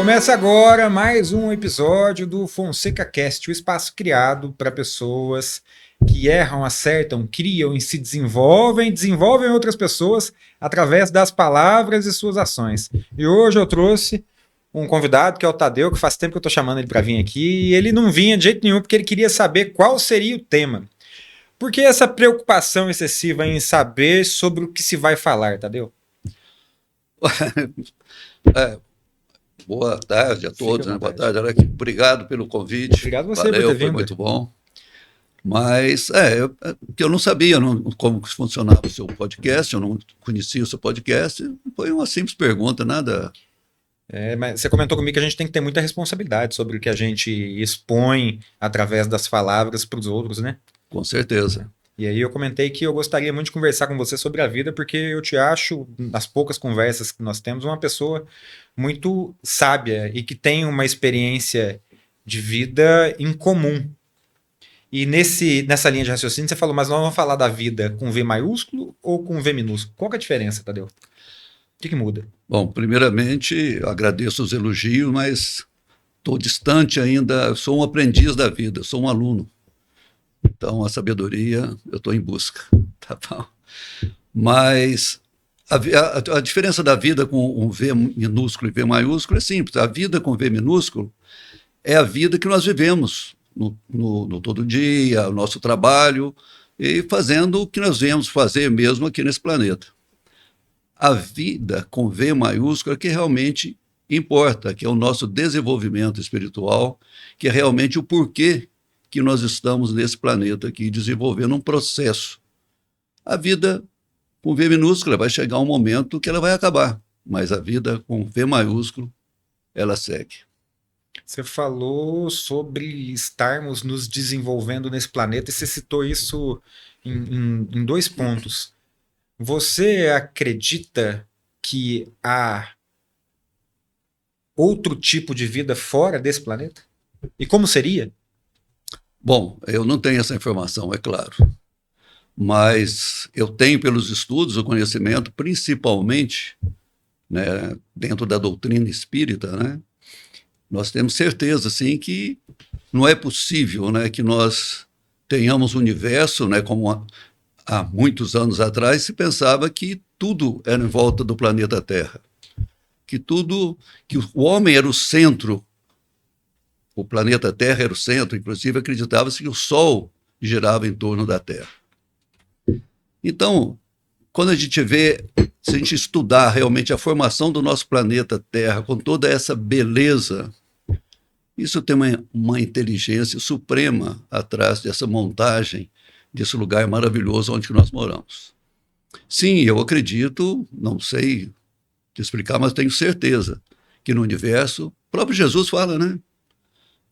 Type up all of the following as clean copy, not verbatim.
Começa agora mais um episódio do Fonseca Cast, o espaço criado para pessoas que erram, acertam, criam e se desenvolvem outras pessoas através das palavras e suas ações. E hoje eu trouxe um convidado que é o Tadeu, que faz tempo que eu estou chamando ele para vir aqui, e ele não vinha de jeito nenhum porque ele queria saber qual seria o tema. Por que essa preocupação excessiva em saber sobre o que se vai falar, Tadeu? Boa tarde a todos, né? Boa tarde, Alex. Obrigado pelo convite. Obrigado você Valeu, por ter foi vindo. muito bom. Mas eu não sabia como funcionava o seu podcast, eu não conhecia o seu podcast. Foi uma simples pergunta, nada. Mas você comentou comigo que a gente tem que ter muita responsabilidade sobre o que a gente expõe através das palavras para os outros, né? Com certeza. E aí eu comentei que eu gostaria muito de conversar com você sobre a vida, porque eu te acho, nas poucas conversas que nós temos, uma pessoa muito sábia e que tem uma experiência de vida em comum. E nessa linha de raciocínio você falou, mas nós vamos falar da vida com V maiúsculo ou com V minúsculo? Qual que é a diferença, Tadeu? O que muda? Bom, primeiramente, agradeço os elogios, mas estou distante ainda, eu sou um aprendiz da vida, sou um aluno. Então, a sabedoria, eu estou em busca, tá bom? Mas a diferença da vida com um V minúsculo e V maiúsculo é simples. A vida com V minúsculo é a vida que nós vivemos no todo dia, o nosso trabalho, e fazendo o que nós viemos fazer mesmo aqui nesse planeta. A vida com V maiúsculo é que realmente importa, que é o nosso desenvolvimento espiritual, que é realmente o porquê que nós estamos nesse planeta aqui, desenvolvendo um processo. A vida com V minúscula vai chegar um momento que ela vai acabar, mas a vida com V maiúsculo, ela segue. Você falou sobre estarmos nos desenvolvendo nesse planeta e você citou isso em dois pontos. Você acredita que há outro tipo de vida fora desse planeta? E como seria? Bom, eu não tenho essa informação, é claro. Mas eu tenho, pelos estudos, o conhecimento, principalmente, né, dentro da doutrina espírita, né, nós temos certeza, sim, que não é possível, né, que nós tenhamos um universo, né, como há muitos anos atrás se pensava que tudo era em volta do planeta Terra, que o homem era o centro, o planeta Terra era o centro, inclusive acreditava-se que o Sol girava em torno da Terra. Então, quando a gente vê, se a gente estudar realmente a formação do nosso planeta Terra, com toda essa beleza, isso tem uma inteligência suprema atrás dessa montagem, desse lugar maravilhoso onde nós moramos. Sim, eu acredito, não sei te explicar, mas tenho certeza que no universo, o próprio Jesus fala, né?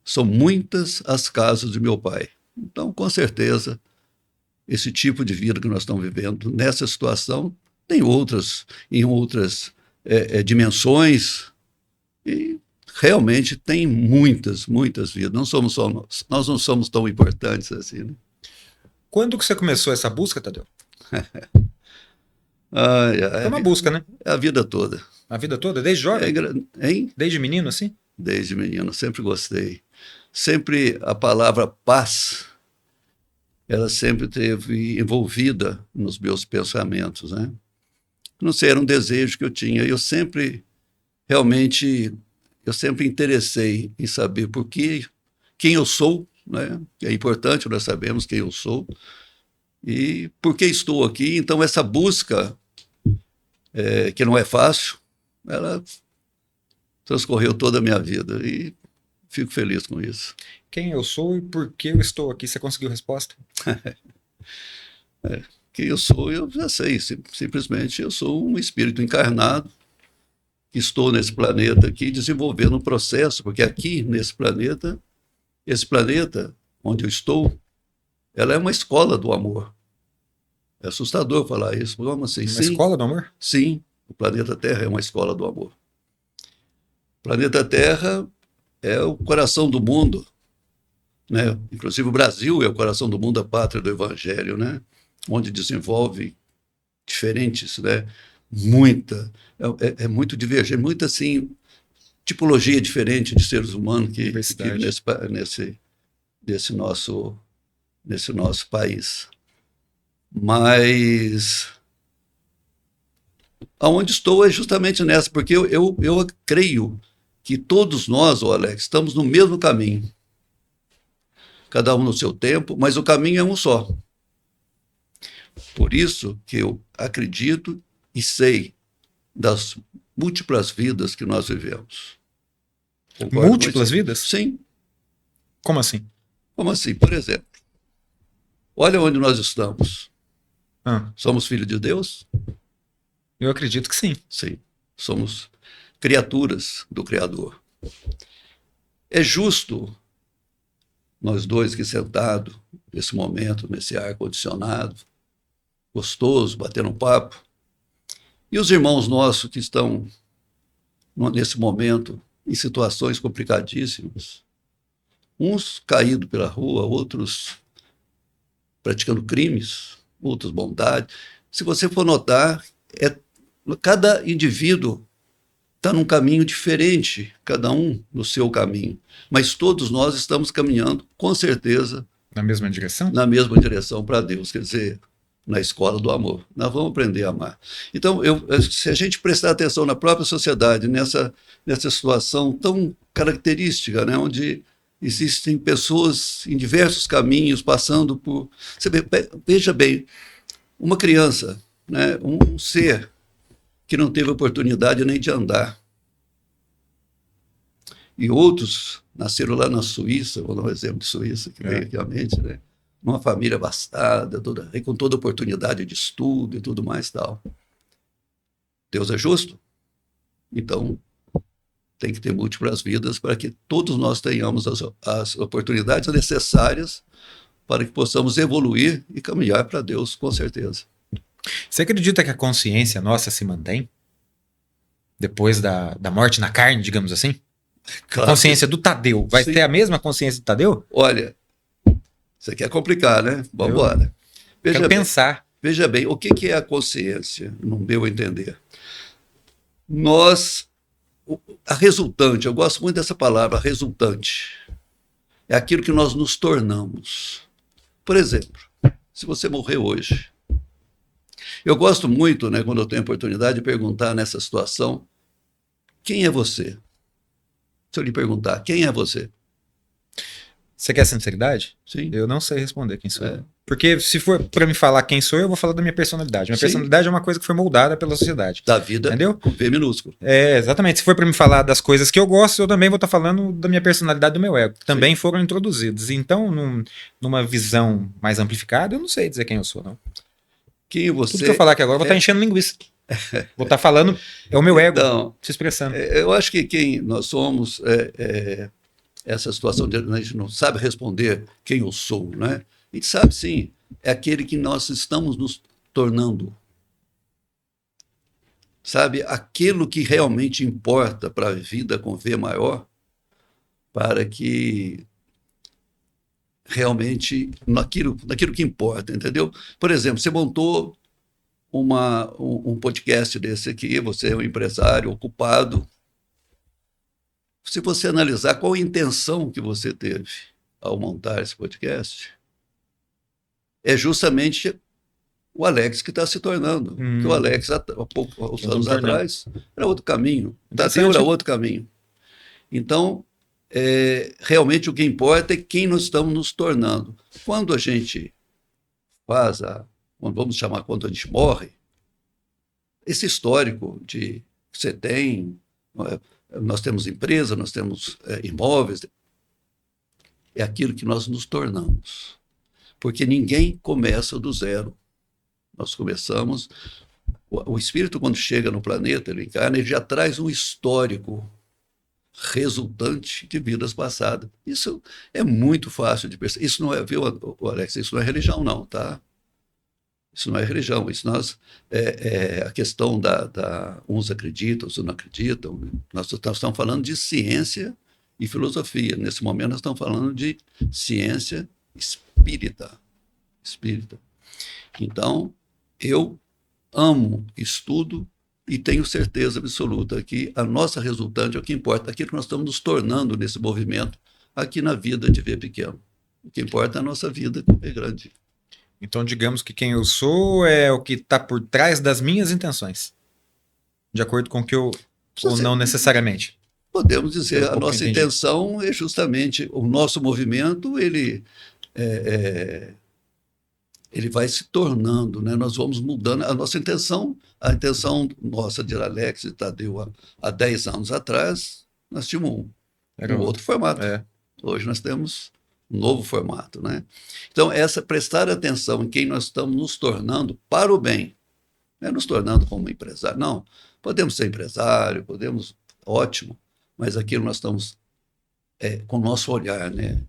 São muitas as casas de meu Pai. Então, com certeza, esse tipo de vida que nós estamos vivendo nessa situação tem outras, em outras dimensões, e realmente tem muitas vidas. Não somos só nós não somos tão importantes assim, né? Quando que você começou essa busca, Tadeu? Foi uma busca, né? É a vida toda. A vida toda? Desde jovem? Hein? Desde menino, assim? Desde menino, sempre gostei. Sempre a palavra paz, ela sempre esteve envolvida nos meus pensamentos, né? Não sei, era um desejo que eu tinha. Eu sempre interessei em saber quem eu sou, né? É importante nós sabermos quem eu sou e por que estou aqui. Então, essa busca, que não é fácil, ela transcorreu toda a minha vida e fico feliz com isso. Quem eu sou e por que eu estou aqui? Você conseguiu a resposta? Quem eu sou, eu já sei. Simplesmente eu sou um espírito encarnado que estou nesse planeta aqui desenvolvendo um processo, porque aqui nesse planeta, esse planeta onde eu estou, ela é uma escola do amor. É assustador falar isso. Vamos assim, uma escola do amor? Sim, o planeta Terra é uma escola do amor. O planeta Terra é o coração do mundo, né? Inclusive o Brasil é o coração do mundo, a pátria do Evangelho, né? Onde desenvolve diferentes, né? É muito divergente, muito assim, tipologia diferente de seres humanos que Diversidade. vivem nesse nosso país. Mas aonde estou é justamente nessa, porque eu creio que todos nós, Alex, estamos no mesmo caminho. Cada um no seu tempo, mas o caminho é um só. Por isso que eu acredito e sei das múltiplas vidas que nós vivemos. Concorda Múltiplas vidas? Sim. Como assim? Como assim? Por exemplo, olha onde nós estamos. Somos filhos de Deus? Eu acredito que sim. Sim. Somos criaturas do Criador. É justo nós dois aqui sentados, nesse momento, nesse ar-condicionado, gostoso, batendo um papo, e os irmãos nossos que estão, nesse momento, em situações complicadíssimas, uns caídos pela rua, outros praticando crimes, outros bondades. Se você for notar, cada indivíduo está num caminho diferente, cada um no seu caminho. Mas todos nós estamos caminhando, com certeza, na mesma direção? Na mesma direção para Deus, quer dizer, na escola do amor. Nós vamos aprender a amar. Então, se a gente prestar atenção na própria sociedade, nessa situação tão característica, né, onde existem pessoas em diversos caminhos, passando por... Veja bem, uma criança, né, um ser que não teve oportunidade nem de andar. E outros nasceram lá na Suíça, vou dar um exemplo de Suíça, que veio aqui à mente, né? Uma família abastada, com toda oportunidade de estudo e tudo mais tal. Deus é justo? Então, tem que ter múltiplas vidas para que todos nós tenhamos as oportunidades necessárias para que possamos evoluir e caminhar para Deus, com certeza. Você acredita que a consciência nossa se mantém? Depois da morte na carne, digamos assim? Claro. A consciência do Tadeu vai ter a mesma consciência do Tadeu? Olha, você quer complicar, né? Vamos embora. Quero pensar. Veja bem, o que é a consciência, no meu entender? A resultante, eu gosto muito dessa palavra, resultante, é aquilo que nós nos tornamos. Por exemplo, se você morrer hoje, eu gosto muito, né, quando eu tenho a oportunidade de perguntar nessa situação, quem é você? Se eu lhe perguntar, quem é você? Você quer sinceridade? Sim. Eu não sei responder quem sou eu. Porque se for para me falar quem sou eu vou falar da minha personalidade. Minha personalidade é uma coisa que foi moldada pela sociedade. Da vida, entendeu? Com V minúsculo. Exatamente. Se for para me falar das coisas que eu gosto, eu também vou estar falando da minha personalidade e do meu ego. Que também foram introduzidos. Então, numa visão mais amplificada, eu não sei dizer quem eu sou, não. Quem você... Tudo que eu falar aqui agora, eu vou estar enchendo linguiça. Vou estar falando, é o meu ego se expressando. Eu acho que quem nós somos, essa situação de a gente não sabe responder quem eu sou, né? A gente sabe sim, é aquele que nós estamos nos tornando. Sabe, aquilo que realmente importa para a vida com V maior, para que realmente, naquilo que importa, entendeu? Por exemplo, você montou um podcast desse aqui, você é um empresário ocupado. Se você analisar qual a intenção que você teve ao montar esse podcast, é justamente o Alex que está se tornando. Porque o Alex, há poucos anos atrás, era outro caminho. Tadeu era outro caminho. Então, realmente o que importa é quem nós estamos nos tornando. Quando a gente vamos chamar quando a gente morre, esse histórico que você tem, nós temos empresa, nós temos imóveis, é aquilo que nós nos tornamos. Porque ninguém começa do zero. Nós começamos... O espírito, quando chega no planeta, ele encarna, ele já traz um histórico resultante de vidas passadas. Isso é muito fácil de perceber. Isso não é, viu, Alex, isso não é religião, não, tá? Isso não é religião, isso a questão uns acreditam, outros não acreditam. Nós estamos falando de ciência e filosofia. Nesse momento nós estamos falando de ciência espírita. Então, eu amo, estudo e tenho certeza absoluta que a nossa resultante é o que importa, aquilo que nós estamos nos tornando nesse movimento aqui na vida de V pequeno. O que importa é a nossa vida com V grande. Então, digamos que quem eu sou é o que está por trás das minhas intenções. De acordo com o que eu... Ou não necessariamente. Podemos dizer, Pelo a pouco que eu nossa entendi. intenção é justamente o nosso movimento, ele vai se tornando, né? Nós vamos mudando a nossa intenção, a intenção nossa de Alex e Tadeu há 10 anos atrás, nós tínhamos um outro formato. É. Hoje nós temos um novo formato, né? Então, prestar atenção em quem nós estamos nos tornando para o bem, não é nos tornando como empresário, não. Podemos ser empresário, ótimo, mas aquilo nós estamos com o nosso olhar, né?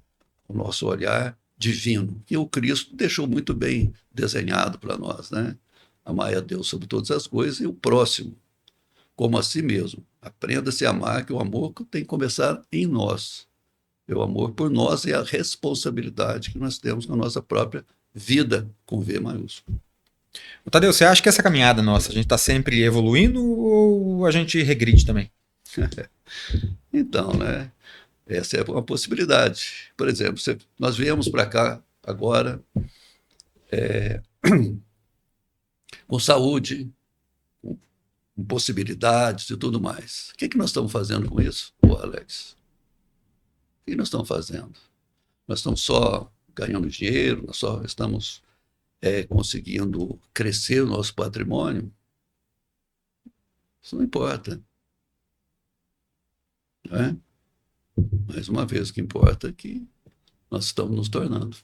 O nosso olhar divino, que o Cristo deixou muito bem desenhado para nós, né? Amai a Deus sobre todas as coisas e o próximo, como a si mesmo. Aprenda a se amar, que o amor tem que começar em nós. O amor por nós é a responsabilidade que nós temos na nossa própria vida, com V maiúsculo. Tadeu, você acha que essa caminhada nossa, a gente está sempre evoluindo ou a gente regride também? Então, né? Essa é uma possibilidade. Por exemplo, nós viemos para cá agora com saúde, com possibilidades e tudo mais. O que nós estamos fazendo com isso, Alex? O que nós estamos fazendo? Nós estamos só ganhando dinheiro, nós só estamos conseguindo crescer o nosso patrimônio? Isso não importa. Não é? Mais uma vez, o que importa é que nós estamos nos tornando.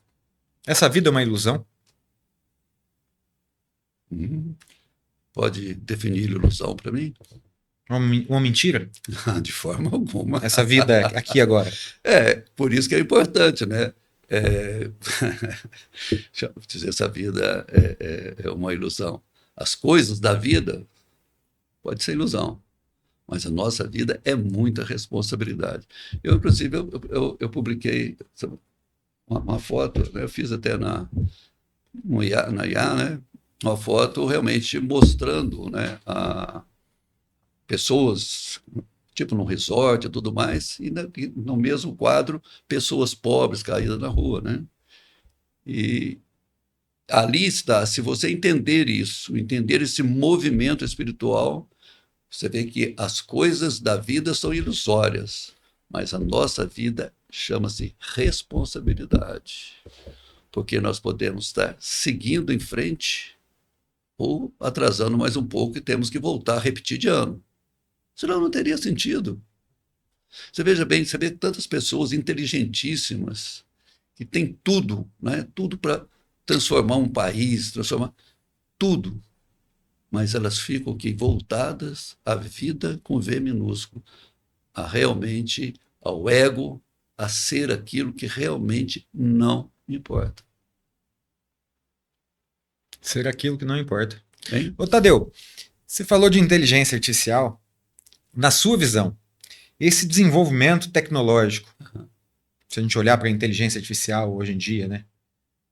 Essa vida é uma ilusão? Pode definir ilusão para mim? Uma mentira? De forma alguma. Essa vida aqui agora. Por isso que é importante, né? Dizer, essa vida é uma ilusão. As coisas da vida pode ser ilusão, mas a nossa vida é muita responsabilidade. Eu, inclusive, eu publiquei uma foto, né? Eu fiz até na IA, né? Uma foto realmente mostrando, né, pessoas, tipo num resort e tudo mais, e no mesmo quadro, pessoas pobres caídas na rua, né? E ali está, se você entender isso, entender esse movimento espiritual, você vê que as coisas da vida são ilusórias, mas a nossa vida chama-se responsabilidade, porque nós podemos estar seguindo em frente ou atrasando mais um pouco e temos que voltar a repetir de ano. Senão não teria sentido. Você veja bem, você vê tantas pessoas inteligentíssimas que têm tudo, né? Tudo para transformar um país, transformar tudo, mas elas ficam aqui voltadas à vida com V minúsculo, realmente ao ego, a ser aquilo que realmente não importa. Ser aquilo que não importa. Hein? Ô, Tadeu, você falou de inteligência artificial. Na sua visão, esse desenvolvimento tecnológico, se a gente olhar para a inteligência artificial hoje em dia, né,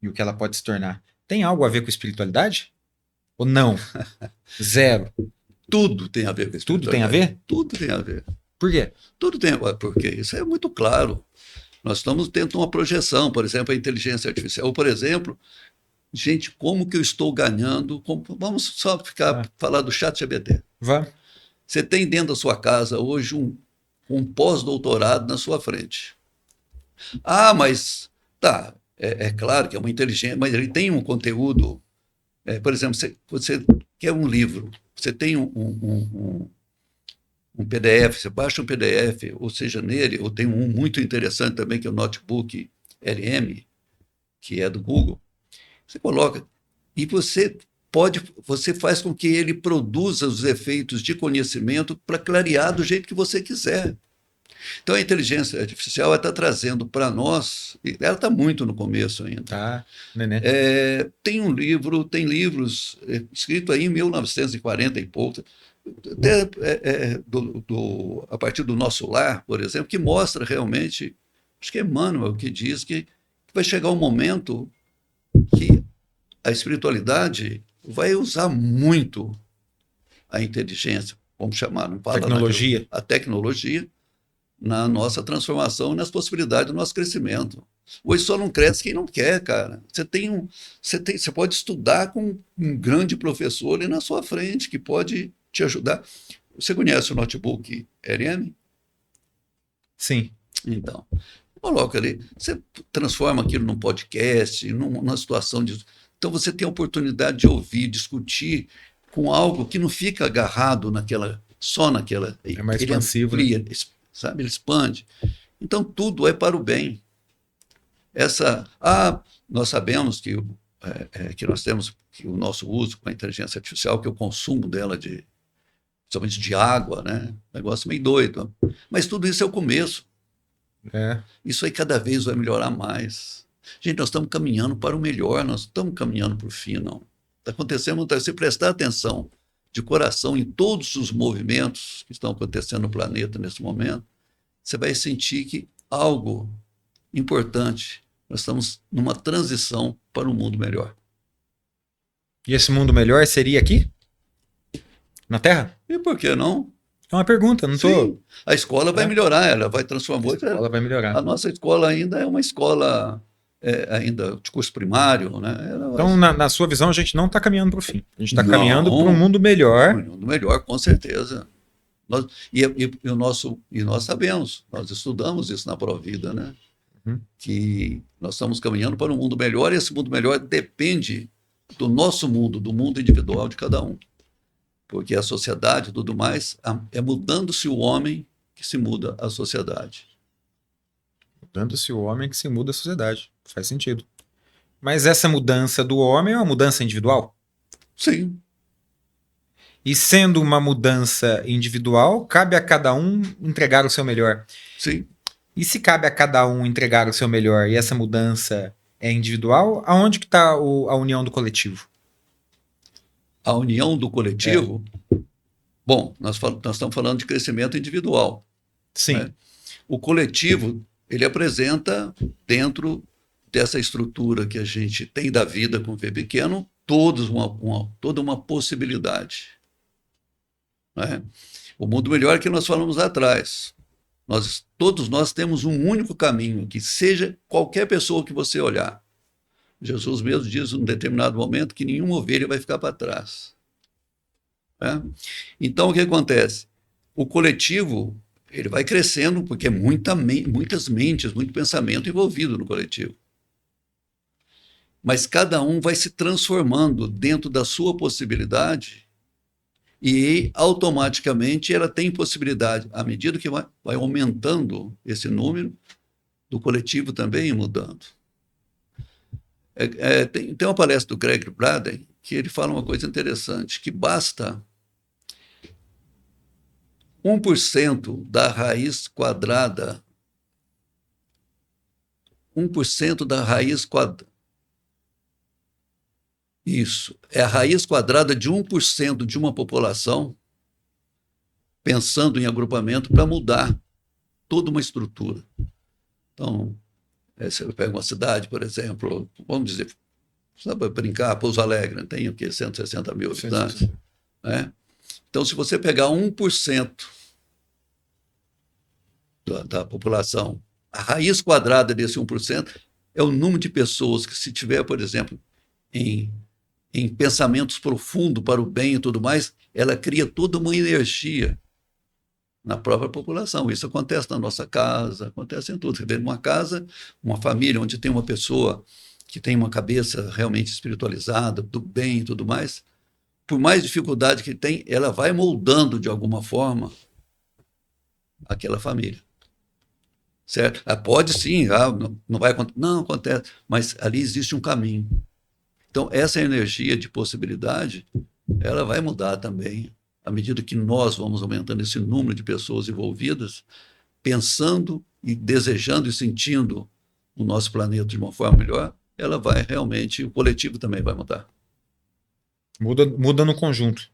e o que ela pode se tornar, tem algo a ver com espiritualidade? Ou não? Zero? Tudo tem a ver com espiritualidade. Tudo tem a ver? Tudo tem a ver. Por quê? Tudo tem a ver, porque isso é muito claro. Nós estamos tendo uma projeção, por exemplo, a inteligência artificial. Ou, por exemplo, gente, como que eu estou ganhando? Vamos só falar do ChatGPT. Vamos. Você tem dentro da sua casa hoje um pós-doutorado na sua frente. Mas tá, é claro que é uma inteligência, mas ele tem um conteúdo. Por exemplo, você quer um livro, você tem um PDF, você baixa um PDF, ou seja, nele, ou tem um muito interessante também, que é o Notebook LM, que é do Google. Você coloca e você faz com que ele produza os efeitos de conhecimento para clarear do jeito que você quiser. Então a inteligência artificial está trazendo para nós, ela está muito no começo ainda. Tem livros escritos aí em 1940 e pouco, até, a partir do Nosso Lar, por exemplo, que mostra realmente, acho que é Emmanuel que diz que vai chegar um momento que a espiritualidade vai usar muito a inteligência, vamos chamar, não fala Tecnologia. a tecnologia, na nossa transformação e nas possibilidades do nosso crescimento. Hoje só não cresce quem não quer, cara. Você pode estudar com um grande professor ali na sua frente, que pode te ajudar. Você conhece o notebook RM? Sim. Então, coloca ali, você transforma aquilo num podcast, numa situação de... Então você tem a oportunidade de ouvir, discutir com algo que não fica agarrado só naquela... É mais ele expansivo, amplia, né? sabe? Ele expande. Então tudo é para o bem. Nós sabemos que nós temos que o nosso uso com a inteligência artificial, que o consumo dela principalmente de água, né? Negócio meio doido. Mas tudo isso é o começo. É. Isso aí cada vez vai melhorar mais. Gente, nós estamos caminhando para o melhor, nós estamos caminhando para o fim, não. Está acontecendo, se prestar atenção de coração em todos os movimentos que estão acontecendo no planeta nesse momento, você vai sentir que algo importante, nós estamos numa transição para um mundo melhor. E esse mundo melhor seria aqui? Na Terra? E por que não? É uma pergunta, não tô... Sim, a escola vai melhorar, ela vai transformar. A escola vai melhorar. A nossa escola ainda é uma escola ainda de curso primário, né? Então, na sua visão, a gente não está caminhando para o fim. A gente está caminhando para um mundo melhor. Um mundo melhor, com certeza. Nós sabemos, nós estudamos isso na Provida, né? Que nós estamos caminhando para um mundo melhor, e esse mundo melhor depende do nosso mundo, do mundo individual de cada um. Porque a sociedade e tudo mais, é mudando-se o homem que se muda a sociedade. Mudando-se o homem que se muda a sociedade. Faz sentido. Mas essa mudança do homem é uma mudança individual? Sim. E sendo uma mudança individual, cabe a cada um entregar o seu melhor. Sim. E se cabe a cada um entregar o seu melhor e essa mudança é individual, aonde que está a união do coletivo? A união do coletivo... Bom, nós estamos falando de crescimento individual. Sim. Né? O coletivo, ele apresenta, dentro dessa estrutura que a gente tem da vida com o V pequeno, toda uma possibilidade. Né? O mundo melhor que nós falamos lá atrás. Todos nós temos um único caminho, que seja qualquer pessoa que você olhar. Jesus mesmo diz, em um determinado momento, que nenhuma ovelha vai ficar para trás. Né? Então, o que acontece? O coletivo, ele vai crescendo, porque é muitas mentes, muito pensamento envolvido no coletivo. Mas cada um vai se transformando dentro da sua possibilidade, e automaticamente ela tem possibilidade, à medida que vai aumentando esse número, do coletivo também mudando. Tem uma palestra do Greg Braden que ele fala uma coisa interessante, que basta 1% da raiz quadrada, 1% da raiz quadrada, isso, é a raiz quadrada de 1% de uma população, pensando em agrupamento, para mudar toda uma estrutura. Então, você pega uma cidade, por exemplo, vamos dizer, só para brincar, Pouso Alegre, tem o quê? 160 mil habitantes. Né? Então, se você pegar 1% da população, a raiz quadrada desse 1% é o número de pessoas que, se tiver, por exemplo, em pensamentos profundos para o bem e tudo mais, ela cria toda uma energia na própria população. Isso acontece na nossa casa, acontece em tudo. Você vê numa casa, uma família onde tem uma pessoa que tem uma cabeça realmente espiritualizada, do bem e tudo mais, por mais dificuldade que tem, ela vai moldando de alguma forma aquela família. Certo? Pode sim, não vai acontecer. Não acontece, mas ali existe um caminho. Então, essa energia de possibilidade, ela vai mudar também, à medida que nós vamos aumentando esse número de pessoas envolvidas, pensando e desejando e sentindo o nosso planeta de uma forma melhor, ela vai realmente, o coletivo também vai mudar. Muda no conjunto.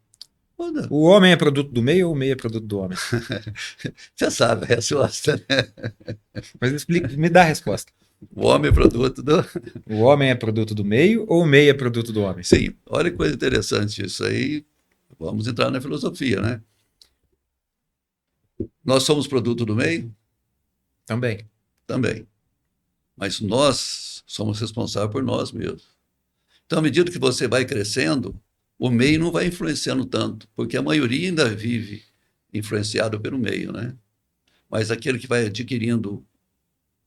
Muda. O homem é produto do meio ou o meio é produto do homem? Você sabe a resposta, né? Mas explica, me dá a resposta. O homem é produto do... O homem é produto do meio ou o meio é produto do homem? Sim, olha que coisa interessante isso aí. vamos entrar na filosofia, né? Nós somos produto do meio? Também. Também. Mas nós somos responsáveis por nós mesmos. Então, à medida que você vai crescendo, o meio não vai influenciando tanto, porque a maioria ainda vive influenciado pelo meio, né? Mas aquele que vai adquirindo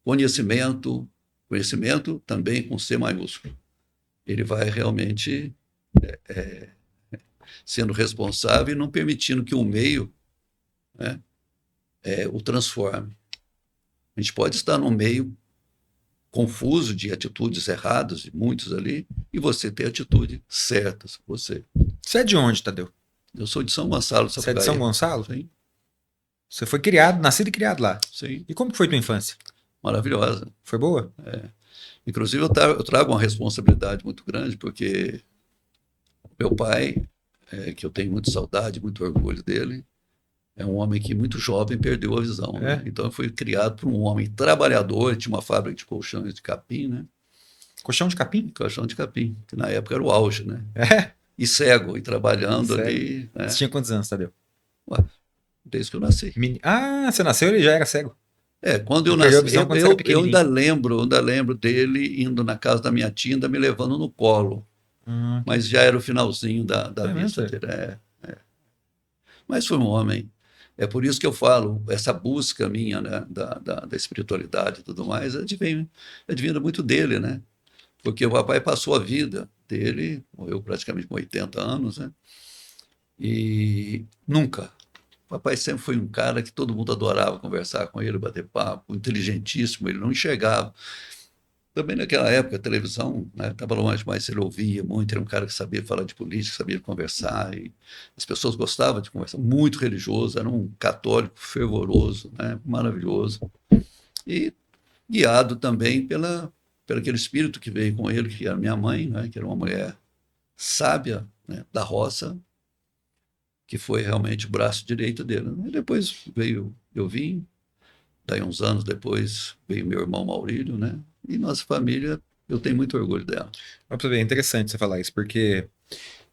conhecimento, conhecimento também com C maiúsculo, ele vai realmente sendo responsável e não permitindo que o meio, né, o transforme. A gente pode estar num meio confuso de atitudes erradas, de muitos ali, e você ter atitudes certas. Você. Você é de onde, Tadeu? Eu sou de São Gonçalo, Você é de São Gonçalo? Sim. Você foi criado, nascido e criado lá. Sim. E como que foi tua infância? Maravilhosa. Foi boa? Inclusive, eu trago uma responsabilidade muito grande, porque meu pai, que eu tenho muita saudade, muito orgulho dele, é um homem que muito jovem perdeu a visão. Né? Então, eu fui criado por um homem trabalhador, tinha uma fábrica de colchões de capim, né? Colchão de capim? Colchão de capim, que na época era o auge, né? E cego, e trabalhando ali. Né? Você tinha quantos anos, Tadeu? Ué, desde que eu nasci. Ah, você nasceu e ele já era cego. Quando eu nasci, eu ainda lembro dele indo na casa da minha tia, ainda me levando no colo. Mas já era o finalzinho da vista dele. Mas foi um homem. É por isso que eu falo, essa busca minha, né, da espiritualidade e tudo mais, advinda muito dele, né? Porque o papai passou a vida dele, morreu praticamente com 80 anos, né? E nunca. O papai sempre foi um cara que todo mundo adorava conversar com ele, bater papo, inteligentíssimo, ele não enxergava. Também naquela época a televisão estava longe, mas ele ouvia muito, era um cara que sabia falar de política, sabia conversar, e as pessoas gostavam de conversar, muito religioso, era um católico fervoroso, né, maravilhoso, e guiado também pelo aquele espírito que veio com ele, que era minha mãe, né, que era uma mulher sábia, né, da roça, que foi realmente o braço direito dele. E depois eu vim, daí uns anos depois veio meu irmão Maurílio, né? E nossa família, eu tenho muito orgulho dela. É interessante você falar isso, porque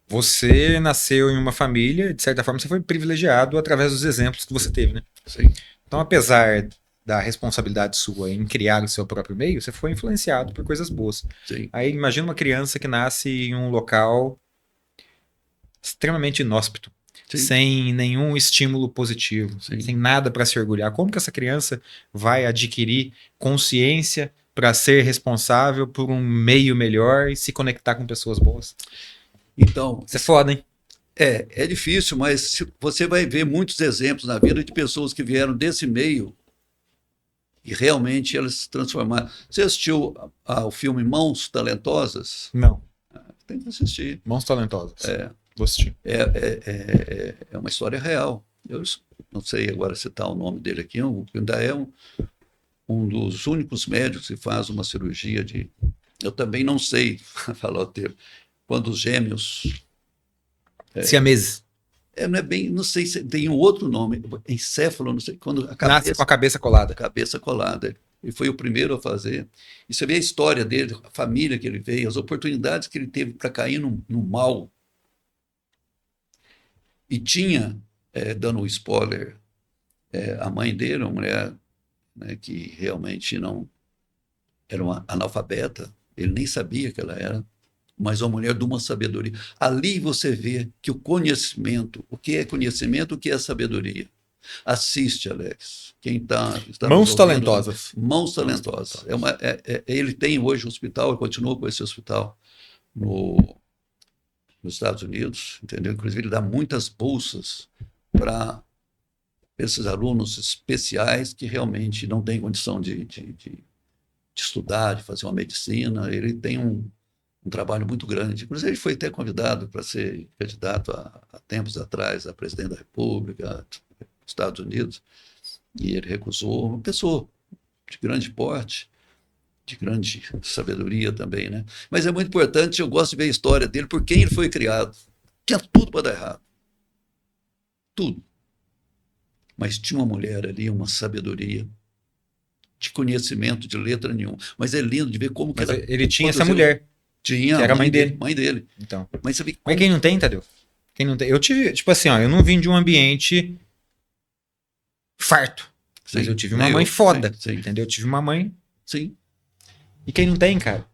você nasceu em uma família, de certa forma você foi privilegiado através dos exemplos que você teve, né? Sim. Então, apesar da responsabilidade sua em criar o seu próprio meio, você foi influenciado por coisas boas. Sim. Aí imagina uma criança que nasce em um local extremamente inóspito. Sim. Sem nenhum estímulo positivo, sim, sem nada para se orgulhar. Como que essa criança vai adquirir consciência para ser responsável por um meio melhor e se conectar com pessoas boas? Então, isso é foda, hein? É difícil, mas você vai ver muitos exemplos na vida de pessoas que vieram desse meio e realmente elas se transformaram. Você assistiu ao filme Mãos Talentosas? Não. Tem que assistir. Mãos Talentosas. Vou assistir. É uma história real. Eu não sei agora citar o nome dele aqui, ainda é um dos únicos médicos que faz uma cirurgia de... Eu também não sei falar o termo. Quando os gêmeos... Siameses. Não é bem, não sei se tem um outro nome, encéfalo, não sei, quando a cabeça... Nasce com a cabeça colada. Cabeça colada. Ele foi o primeiro a fazer. E você vê a história dele, a família que ele veio, as oportunidades que ele teve para cair no mal. E tinha, dando um spoiler, a mãe dele, uma mulher, né, que realmente não era uma analfabeta, ele nem sabia que ela era, mas uma mulher de uma sabedoria. Ali você vê que o conhecimento, o que é conhecimento, o que é sabedoria. Assiste, Alex. Quem está Mãos Talentosas. Mãos Talentosas. Ele tem hoje um hospital, ele continua com esse hospital nos Estados Unidos, entendeu? Inclusive, ele dá muitas bolsas para esses alunos especiais que realmente não têm condição de estudar, de fazer uma medicina. Ele tem um trabalho muito grande. Inclusive, ele foi até convidado para ser candidato há tempos atrás a presidente da República dos Estados Unidos, e ele recusou. Uma pessoa de grande porte, de grande sabedoria também, né? Mas é muito importante, eu gosto de ver a história dele, por quem ele foi criado. Tinha tudo para dar errado. Tudo. Mas tinha uma mulher ali, uma sabedoria, de conhecimento, de letra nenhuma. Mas é lindo de ver como mas que ele tinha essa mulher. Tinha, que era a mãe dele. Mãe dele. Então. Mas, você vê mas quem não tem, Tadeu? Quem não tem, eu tive, tipo assim, ó, eu não vim de um ambiente farto, mas eu Sim, tive uma nem mãe eu. foda, Sim, sim, entendeu? Eu tive uma mãe. sim. E quem não tem, cara?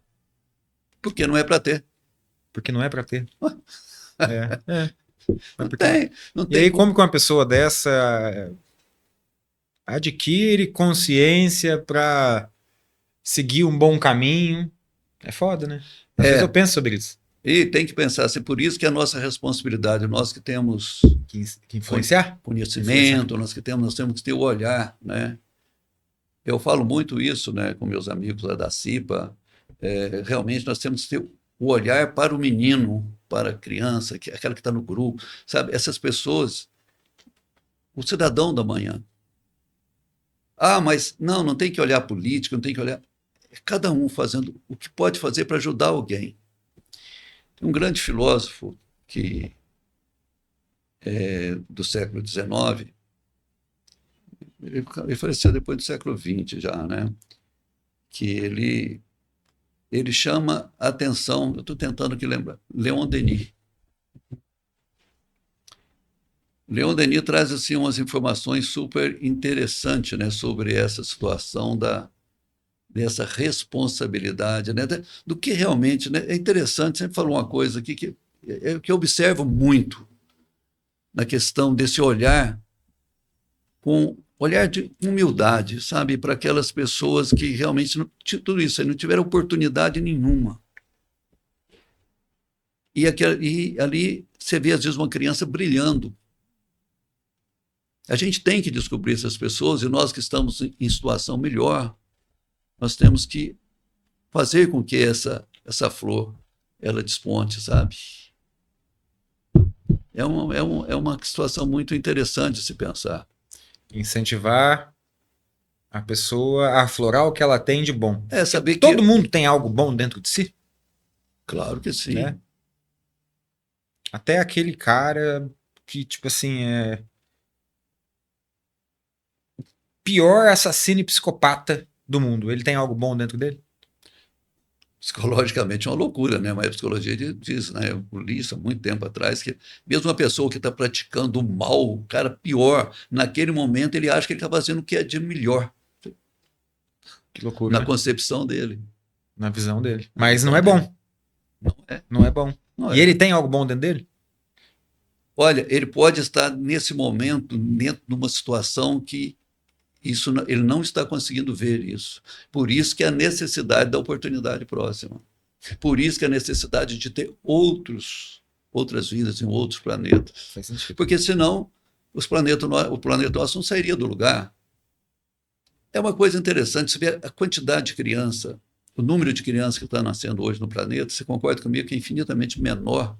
Porque não é para ter. Porque não é pra ter. É. Mas Não porque não... tem, não E tem aí, como. como que uma pessoa dessa adquire consciência pra seguir um bom caminho? É foda, né? Às vezes eu É, penso sobre isso. e tem que pensar assim, por isso que é a nossa responsabilidade, nós que temos Que influenciar? Influenciar. conhecimento, nós temos que ter o olhar, né? Eu falo muito isso, né, com meus amigos lá da CIPA. Realmente nós temos que ter o olhar para o menino, para a criança, aquela que está no grupo, sabe? Essas pessoas, o cidadão da manhã. Ah, mas não tem que olhar política, não tem que olhar. É cada um fazendo o que pode fazer para ajudar alguém. Tem um grande filósofo que do século XIX, ele faleceu depois do século XX já, né? Que ele chama a atenção, eu estou tentando aqui lembrar, Leon Denis. Leon Denis traz assim umas informações super interessantes, né, sobre essa situação dessa responsabilidade, né, do que realmente, né, é interessante. Sempre falou uma coisa aqui que eu observo muito na questão desse olhar com olhar de humildade, sabe, para aquelas pessoas que realmente tudo isso aí não tiveram oportunidade nenhuma. E ali você vê às vezes uma criança brilhando. A gente tem que descobrir essas pessoas, e nós que estamos em situação melhor, nós temos que fazer com que essa flor ela desponte, sabe? É uma situação muito interessante de se pensar. Incentivar a pessoa a aflorar o que ela tem de bom. É saber Todo que, mundo tem algo bom dentro de si, claro que né? sim, Até aquele cara que, tipo assim, é pior assassino e psicopata do mundo. Ele tem algo bom dentro dele? psicologicamente é uma loucura, né? Mas a psicologia diz, né? Eu li isso há muito tempo atrás, que mesmo uma pessoa que está praticando o mal, o cara pior, naquele momento ele acha que ele está fazendo o que é de melhor Que loucura, na né? concepção dele, Na visão dele. na Mas não visão é dele. bom. Não é, Não é bom. não E ele é. tem algo bom dentro dele? Olha, ele pode estar nesse momento dentro de uma situação que ele não está conseguindo ver isso. Por isso que a necessidade da oportunidade próxima. Por isso que a necessidade de ter outras vidas em outros planetas. Faz sentido. Porque senão o planeta nosso não sairia do lugar. É uma coisa interessante, você vê a quantidade de criança, o número de crianças que está nascendo hoje no planeta, você concorda comigo que é infinitamente menor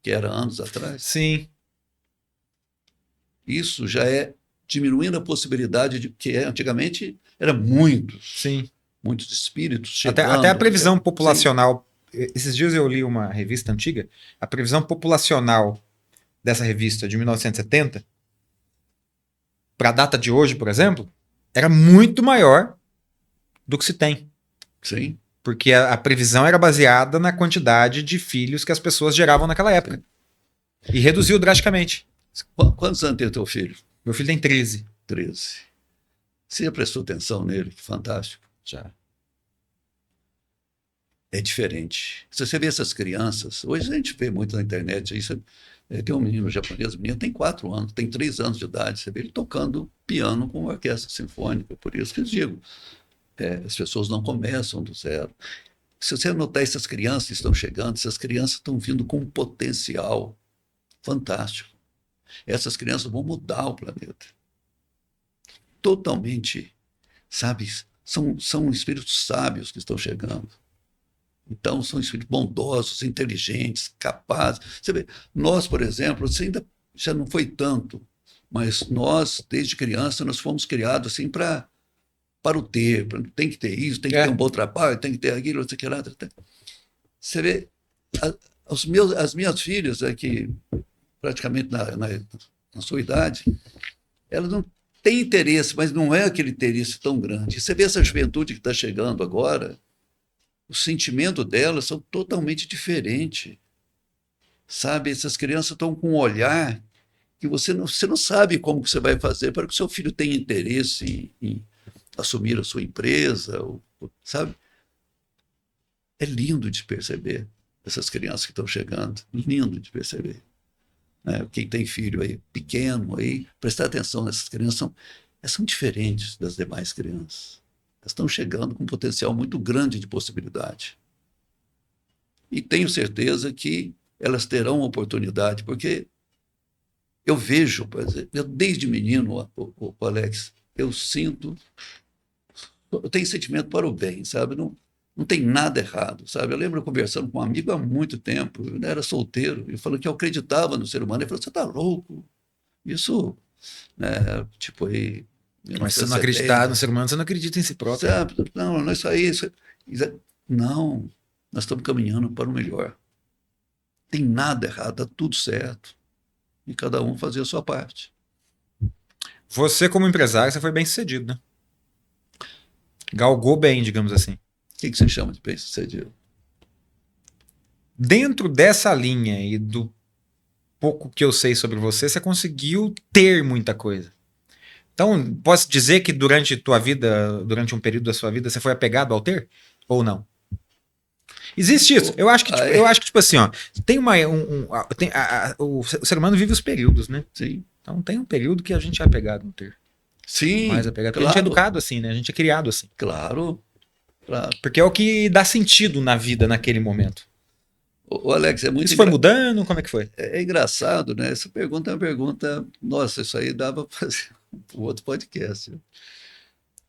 que era anos atrás? Sim, Isso já é diminuindo a possibilidade de que antigamente era sim. muitos espíritos Até a chegando. previsão Sim, populacional. Esses dias eu li uma revista antiga. A previsão populacional dessa revista de 1970, para a data de hoje, por exemplo, era muito maior do que se tem. sim, Porque a previsão era baseada na quantidade de filhos que as pessoas geravam naquela época. sim. E reduziu drasticamente. Quantos anos tem teu filho? Meu filho tem 13. 13. Você já prestou atenção nele? Que fantástico. Já. É diferente. Se você vê essas crianças, hoje a gente vê muito na internet, isso, tem um menino japonês, o menino tem 4 anos, tem 3 anos de idade, você vê ele tocando piano com orquestra sinfônica, por isso que eu digo, as pessoas não começam do zero. Se você notar essas crianças que estão chegando, essas crianças estão vindo com um potencial fantástico. Essas crianças vão mudar o planeta. Totalmente, sabe? São espíritos sábios que estão chegando. Então, são espíritos bondosos, inteligentes, capazes. Você vê, nós, por exemplo, você ainda já não foi tanto, mas nós, desde criança, nós fomos criados assim para o ter. Tem que ter isso, tem que ter um É. bom trabalho, tem que ter aquilo, não sei o que lá. Você vê, as minhas filhas, que praticamente na sua idade, elas não têm interesse, mas não é aquele interesse tão grande. Você vê essa juventude que está chegando agora, o sentimento delas são totalmente diferente. sabe? Essas crianças estão com um olhar que você não sabe como que você vai fazer para que o seu filho tenha interesse em assumir a sua empresa, sabe? É lindo de perceber essas crianças que estão chegando, lindo de perceber. Né? Quem tem filho aí pequeno, aí, prestar atenção nessas crianças, elas são diferentes das demais crianças. Elas estão chegando com um potencial muito grande de possibilidade. E tenho certeza que elas terão oportunidade, porque eu vejo, por exemplo, eu desde menino, o Alex, eu tenho sentimento para o bem, sabe? Não tem nada errado, sabe? Eu lembro conversando com um amigo há muito tempo, eu era solteiro, e falando que eu acreditava no ser humano. Ele falou: você está louco? Isso, né, tipo aí, Mas se você não acreditar no 1970, ser humano, você não acredita em si próprio. sabe? Não, não é isso aí. Não, nós estamos caminhando para o melhor. Tem nada errado, está tudo certo. E cada um fazer a sua parte. Você, como empresário, você foi bem sucedido, né? Galgou bem, digamos assim. O que você chama de bem-sucedido? Dentro dessa linha e do pouco que eu sei sobre você, você conseguiu ter muita coisa. Então, posso dizer que durante tua vida, durante um período da sua vida, você foi apegado ao ter? Ou não? Existe isso. Eu acho que tipo assim, ó, tem uma. O ser humano vive os períodos, né? Sim. Então tem um período que a gente é apegado no ter. Sim, Mais apegado. Porque claro. a gente é educado assim, né? A gente é criado assim. Claro, claro. Porque é o que dá sentido na vida naquele momento. O Alex, é muito Isso foi mudando? Como é que foi? É engraçado, né? Essa pergunta é uma pergunta. Nossa, isso aí dava para fazer um outro podcast.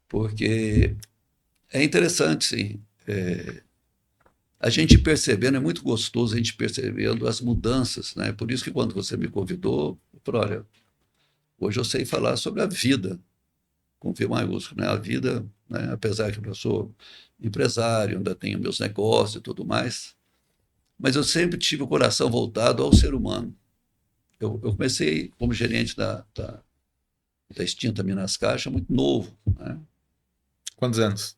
Porque é interessante, sim. A gente percebendo, é muito gostoso a gente percebendo as mudanças, né? Por isso que quando você me convidou, eu falei: olha, hoje eu sei falar sobre a vida, com V maiúsculo, né? A vida, né? Apesar que eu sou empresário, ainda tenho meus negócios e tudo mais, mas eu sempre tive o coração voltado ao ser humano. Eu comecei como gerente da extinta Minas Caixa muito novo, né? Quantos anos?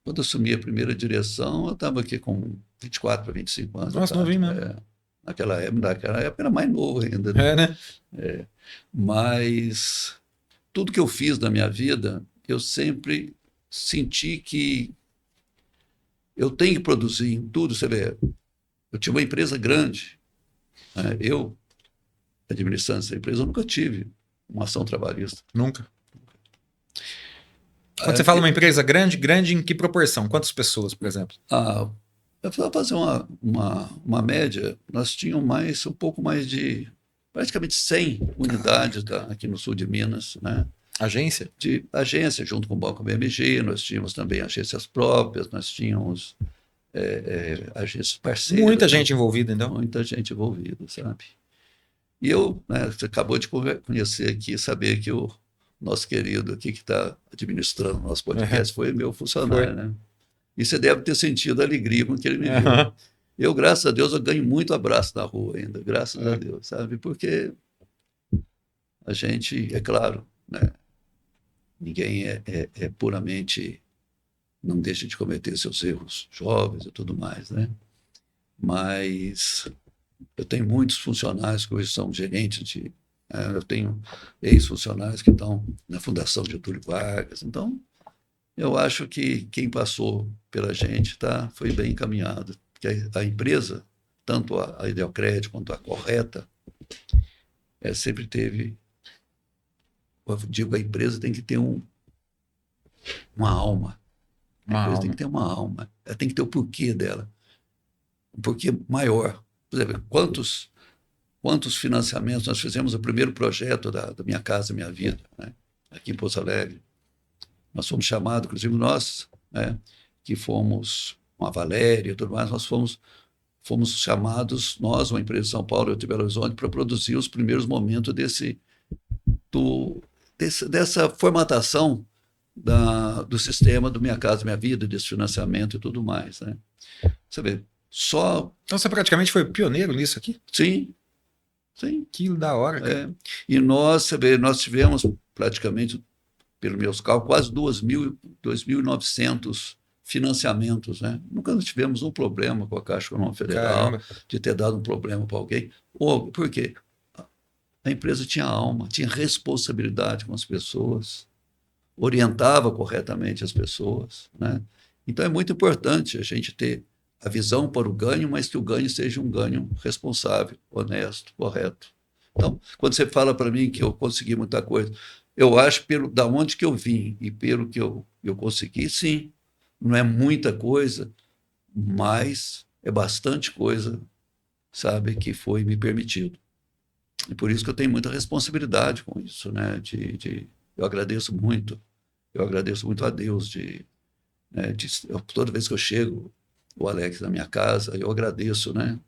Quando eu assumi a primeira direção, eu estava aqui com 24 para 25 anos. Nossa, novinho mesmo. Naquela época era mais novo ainda. Né? Né? Mas tudo que eu fiz na minha vida, eu sempre senti que eu tenho que produzir em tudo. Você vê, eu tinha uma empresa grande, né? Eu, administrando essa empresa, eu nunca tive uma ação trabalhista. Nunca. Quando você fala uma empresa grande, grande em que proporção? Quantas pessoas, por exemplo? Eu fui fazer uma média, nós tínhamos um pouco mais de, praticamente 100 unidades aqui no sul de Minas, né? Agência? De agência, junto com o Banco BMG, nós tínhamos também agências próprias, nós tínhamos agências parceiras. Muita gente envolvida, então? Muita gente envolvida, sabe? E eu, né, você acabou de conhecer aqui, saber que o nosso querido aqui que está administrando o nosso podcast foi meu funcionário, né? E você deve ter sentido a alegria com que ele me viu. Eu, graças a Deus, eu ganho muito abraço na rua ainda, graças a Deus, sabe? Porque a gente, é claro, né? Ninguém é puramente, não deixa de cometer seus erros jovens e tudo mais, né? Mas eu tenho muitos funcionários que hoje são gerentes eu tenho ex-funcionários que estão na Fundação Getúlio Vargas. Então, eu acho que quem passou pela gente foi bem encaminhado. Porque a empresa, tanto a Ideocred quanto a Correta, sempre teve... Eu digo, a empresa tem que ter uma alma. A empresa tem que ter uma alma. Ela tem que ter o porquê dela. Um porquê maior. Por exemplo, quantos financiamentos nós fizemos o primeiro projeto da Minha Casa Minha Vida, né? Aqui em Pouso Alegre. Nós fomos chamados, inclusive nós, né, que fomos com a Valéria e tudo mais, nós fomos chamados, nós, uma empresa de São Paulo e outra de Belo Horizonte, para produzir os primeiros momentos dessa formatação do sistema do Minha Casa Minha Vida, desse financiamento e tudo mais, né? Você vê, Então você praticamente foi pioneiro nisso aqui? Sim. Sim. Que da hora, cara. E nós tivemos praticamente, pelos meus cálculos, quase 2.900 financiamentos, né? Nunca tivemos um problema com a Caixa Econômica Federal, Caramba. de ter dado um problema para alguém. Por quê? A empresa tinha alma, tinha responsabilidade com as pessoas, orientava corretamente as pessoas, né? Então é muito importante a gente ter a visão para o ganho, mas que o ganho seja um ganho responsável, honesto, correto. Então, quando você fala para mim que eu consegui muita coisa, eu acho da onde que eu vim e pelo que eu consegui, sim, não é muita coisa, mas é bastante coisa, sabe, que foi me permitido. E por isso que eu tenho muita responsabilidade com isso, né? Eu agradeço muito. Eu agradeço muito a Deus né, toda vez que eu chego, o Alex na minha casa, eu agradeço, né?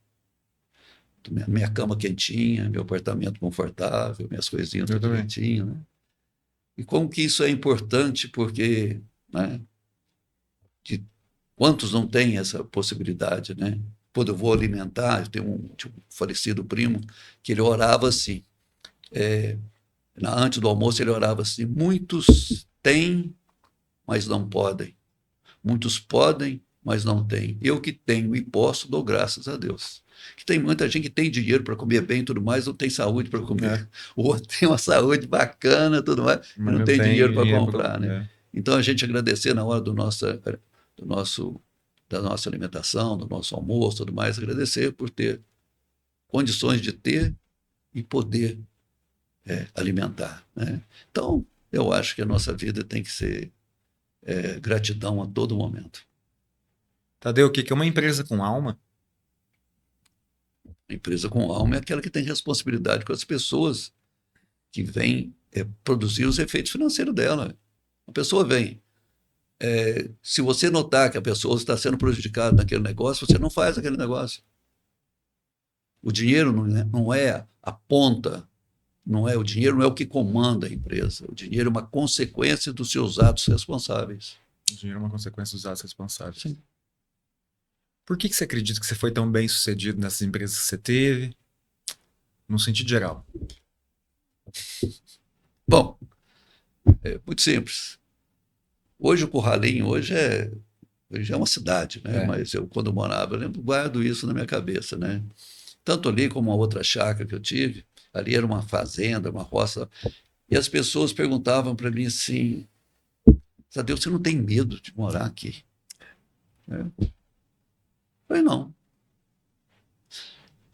Minha cama quentinha, meu apartamento confortável, minhas coisinhas tudo direitinho, né? E como que isso é importante, porque, né, quantos não têm essa possibilidade, né? Quando eu vou alimentar, eu tenho um falecido primo que ele orava assim, antes do almoço ele orava assim: muitos têm, mas não podem. Muitos podem, mas não têm. Eu que tenho e posso, dou graças a Deus. Que tem muita gente que tem dinheiro para comer bem e tudo mais, não tem saúde para comer. O outro tem uma saúde bacana tudo mais, e não tem dinheiro para comprar, né? Então a gente agradecer na hora da nossa alimentação, do nosso almoço, tudo mais, agradecer por ter condições de ter e poder alimentar, né? Então, eu acho que a nossa vida tem que ser gratidão a todo momento. Tadeu, o que é uma empresa com alma? A empresa com alma é aquela que tem responsabilidade com as pessoas que vêm produzir os efeitos financeiros dela. A pessoa vem. Se você notar que a pessoa está sendo prejudicada naquele negócio, você não faz aquele negócio. O dinheiro não é a ponta, o dinheiro não é o que comanda a empresa. O dinheiro é uma consequência dos seus atos responsáveis. O dinheiro é uma consequência dos atos responsáveis. Sim. Por que você acredita que você foi tão bem sucedido nessas empresas que você teve? No sentido geral. Bom, é muito simples. Hoje o Curralinho hoje é uma cidade, né? Mas eu, quando morava, eu guardo isso na minha cabeça, né? Tanto ali como a outra chácara que eu tive, ali era uma fazenda, uma roça, e as pessoas perguntavam para mim assim: Tadeu, você não tem medo de morar aqui? Eu falei, não.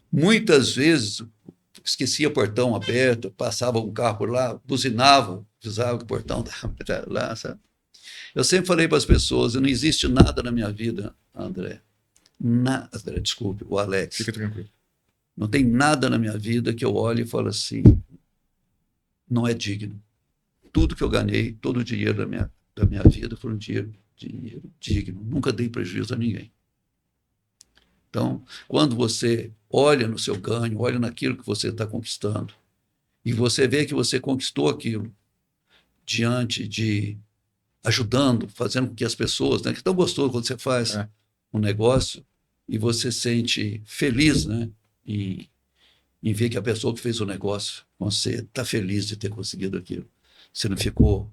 Muitas vezes esquecia o portão aberto, passava um carro por lá, buzinava, avisava que o portão estava lá, sabe? Eu sempre falei para as pessoas: não existe nada na minha vida, André. André, desculpe, o Alex. Fica tranquilo. Não tem nada na minha vida que eu olhe e falo assim: não é digno. Tudo que eu ganhei, todo o dinheiro da minha vida foi um dinheiro digno. Nunca dei prejuízo a ninguém. Então, quando você olha no seu ganho, olha naquilo que você está conquistando, e você vê que você conquistou aquilo diante de ajudando, fazendo com que as pessoas, né, que é tão gostoso quando você faz um negócio e você sente feliz, né, em ver que a pessoa que fez o negócio, você está feliz de ter conseguido aquilo. Você não ficou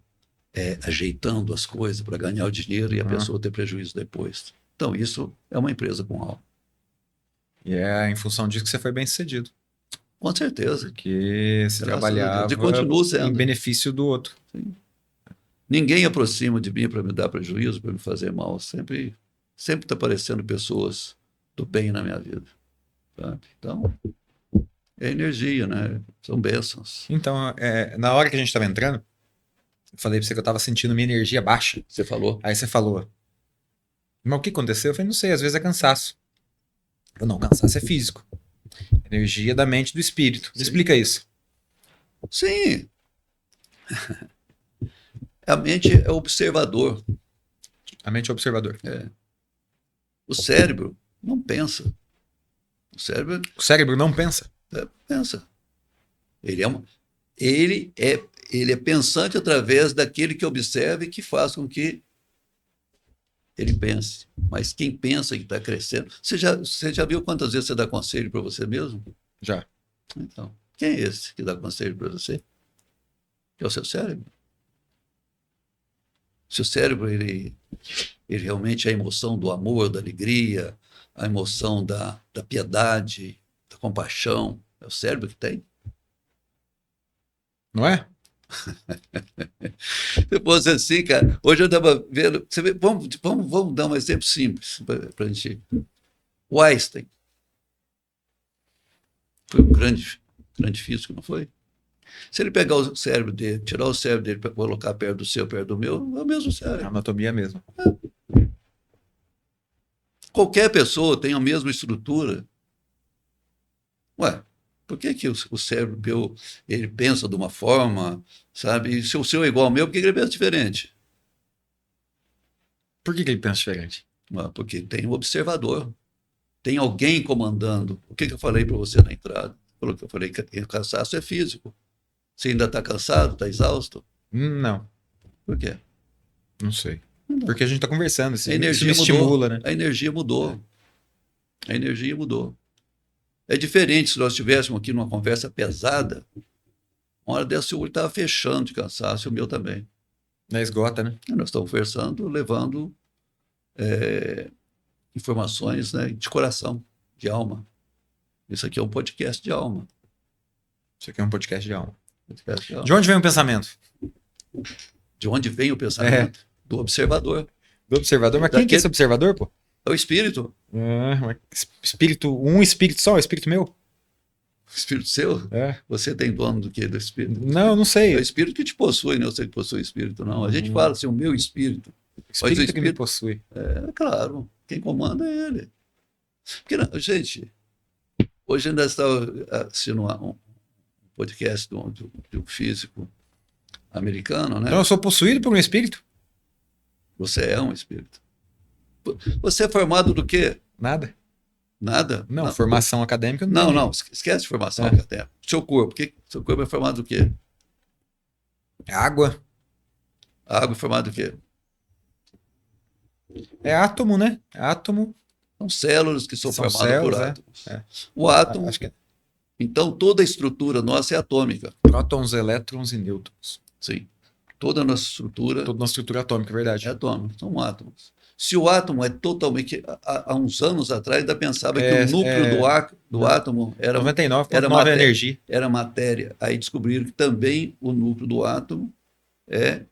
ajeitando as coisas para ganhar o dinheiro e a pessoa ter prejuízo depois. Então, isso é uma empresa com alma. E é em função disso que você foi bem sucedido. Com certeza. Porque você trabalhava em benefício do outro. Sim. Ninguém aproxima de mim para me dar prejuízo, para me fazer mal. Sempre está aparecendo pessoas do bem na minha vida. Sabe? Então, é energia, né? São bênçãos. Então, na hora que a gente estava entrando, eu falei para você que eu estava sentindo minha energia baixa. Você falou? Aí você falou: mas o que aconteceu? Eu falei: não sei, às vezes é cansaço. Eu não, cansaço é físico. Energia da mente e do espírito. Me explica isso. Sim. A mente é observador. A mente é observador. O cérebro não pensa. O cérebro não pensa? Pensa. Ele é pensante através daquele que observa e que faz com que ele pense. Mas quem pensa que está crescendo... Você já viu quantas vezes você dá conselho para você mesmo? Já. Então, quem é esse que dá conselho para você? É o seu cérebro. Se o cérebro Ele realmente é a emoção do amor, da alegria, a emoção da piedade, da compaixão. É o cérebro que tem. Não é? Depois assim, cara, hoje eu estava vendo. Você vê, vamos dar um exemplo simples para a gente. O Einstein foi um grande físico, não foi? Se ele pegar o cérebro dele, tirar o cérebro dele para colocar perto do seu, perto do meu, é o mesmo A cérebro. anatomia mesmo. Qualquer pessoa tem a mesma estrutura. Ué, por que, que o cérebro meu, ele pensa de uma forma, sabe? E se o seu é igual ao meu, por que ele pensa diferente? Por que ele pensa diferente? Ué, porque tem um observador, tem alguém comandando. O que eu falei para você na entrada? Falou que eu falei que o cansaço é físico. Você ainda está cansado, está exausto? Não, Por quê? não sei. Não. Porque a gente tá conversando, A isso me energia mudou. estimula, né? A energia mudou. A energia mudou. É diferente se nós estivéssemos aqui numa conversa pesada. Uma hora dessa o olho estava fechando de cansaço, e o meu também. Na esgota, né? E nós estamos conversando, levando informações, né, de coração, de alma. Isso aqui é um podcast de alma. Isso aqui é um podcast de alma. Podcast de alma. De onde vem o pensamento? De onde vem o pensamento? Do observador. Do observador? Mas quem que é esse observador, pô? É o espírito. Espírito, um espírito só, o espírito meu? O espírito seu? É. Você tem dono do quê? Do espírito? Não, não sei. É o espírito que te possui, não é você que possui o espírito, não. A gente fala assim, o meu espírito. O espírito que me possui. É claro, quem comanda é ele. Porque, não, gente, hoje ainda estava assistindo um podcast de um físico americano, né? Então eu sou possuído por um espírito? Você é um espírito. Você é formado do quê? Nada. Nada? Não, formação acadêmica não. tem. Não, esquece de formação acadêmica. Seu corpo, seu corpo é formado do quê? Água. A água é formada do quê? É átomo, né? Átomo. São células que são formadas células, por átomos. É. O átomo, Acho que é. Então toda a estrutura nossa é atômica. Prótons, elétrons e nêutrons. Sim. Toda a nossa estrutura Toda nossa estrutura atômica, é verdade. é atômica, são átomos. Se o átomo é totalmente. Há uns anos atrás, ainda pensava que o núcleo do átomo era 99,9 energia. Era matéria. Aí descobriram que também o núcleo do átomo é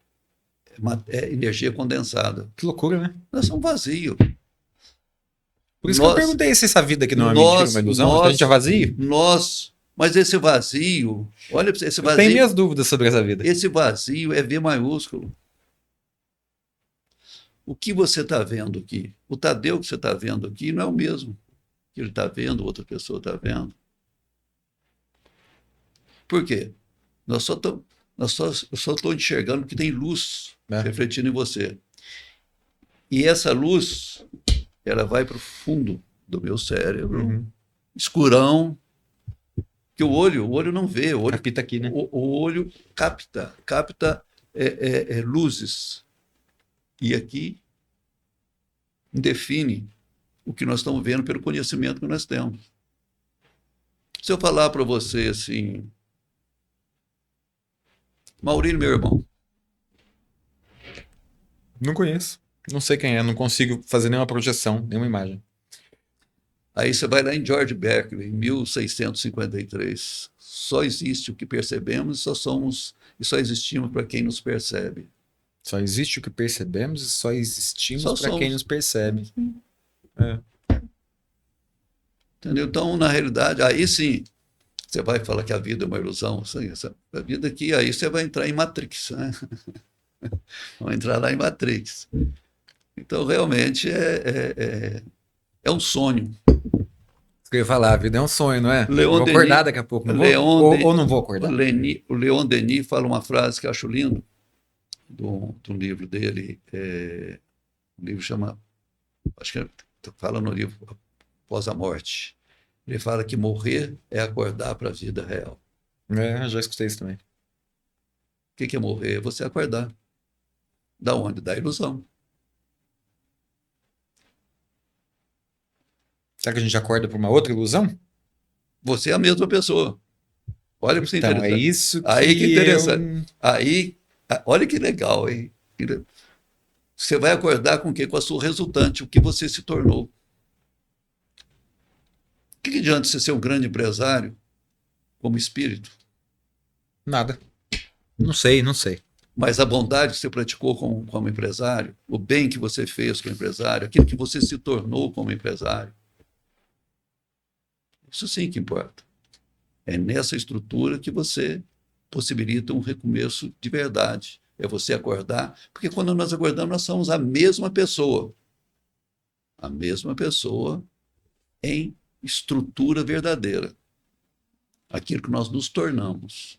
energia condensada. Que loucura, né? Nós somos vazios. Por isso que eu perguntei se essa vida aqui não é mentira, uma ilusão. A gente é vazio? Mas esse vazio, olha para esse vazio. Eu tenho minhas dúvidas sobre essa vida. Esse vazio é V maiúsculo. O que você está vendo aqui, o Tadeu que você está vendo aqui não é o mesmo que ele está vendo, outra pessoa está vendo. Por quê? Eu só estou enxergando que tem luz refletindo em você. E essa luz, ela vai para o fundo do meu cérebro, escurão, que o olho não vê. O olho capta aqui, né? O olho capta luzes. E aqui define o que nós estamos vendo pelo conhecimento que nós temos. Se eu falar para você assim, Maurílio, meu irmão. Não conheço. Não sei quem é, não consigo fazer nenhuma projeção, nenhuma imagem. Aí você vai lá em George Berkeley, em 1653. Só existe o que percebemos e só existimos para quem nos percebe. Só existe o que percebemos e só existimos para quem nos percebe. Entendeu? Então, na realidade, aí sim, você vai falar que a vida é uma ilusão. A vida aqui, aí você vai entrar em Matrix, né? Vai entrar lá em Matrix. Então, realmente, é um sonho. Isso que eu ia falar, a vida é um sonho, não é? Leon vou acordar daqui a pouco, não ou não vou acordar. O Leon Denis fala uma frase que eu acho lindo, do livro dele, o livro chama, acho que fala no livro Após a Morte. Ele fala que morrer é acordar para a vida real. Já escutei isso também. O que é morrer? É você acordar. Da onde? Da ilusão. Será que a gente acorda por uma outra ilusão? Você é a mesma pessoa. Olha para você então, interessante. É isso que aí que interessante. Aí, olha que legal, hein? Você vai acordar com o quê? Com a sua resultante, o que você se tornou. O que adianta você ser um grande empresário como espírito? Nada. Não sei, não sei. Mas a bondade que você praticou como empresário, o bem que você fez como empresário, aquilo que você se tornou como empresário, isso sim que importa. É nessa estrutura que você possibilita um recomeço de verdade. É você acordar, porque quando nós acordamos, nós somos a mesma pessoa. A mesma pessoa em estrutura verdadeira. Aquilo que nós nos tornamos.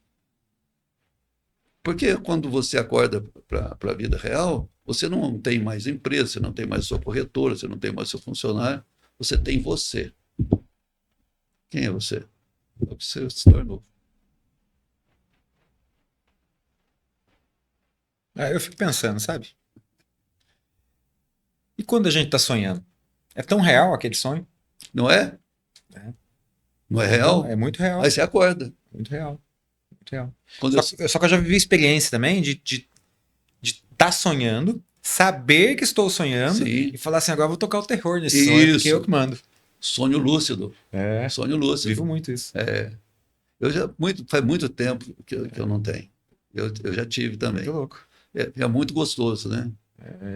Porque quando você acorda para a vida real, você não tem mais empresa, você não tem mais sua corretora, você não tem mais seu funcionário, você tem você. Quem é você? É o que você se tornou. Eu fico pensando, sabe? E quando a gente tá sonhando? É tão real aquele sonho? Não é? É. Não é real? É muito real. Aí você acorda. Muito real. Muito real. Quando Só que eu já vivi experiência também de estar sonhando, saber que estou sonhando Sim. e falar assim, agora eu vou tocar o terror nesse sonho, porque eu que mando. Sonho lúcido. É. Sonho lúcido. Vivo muito isso. Faz muito tempo que eu não tenho. Eu já tive também. Muito louco. É muito gostoso, né?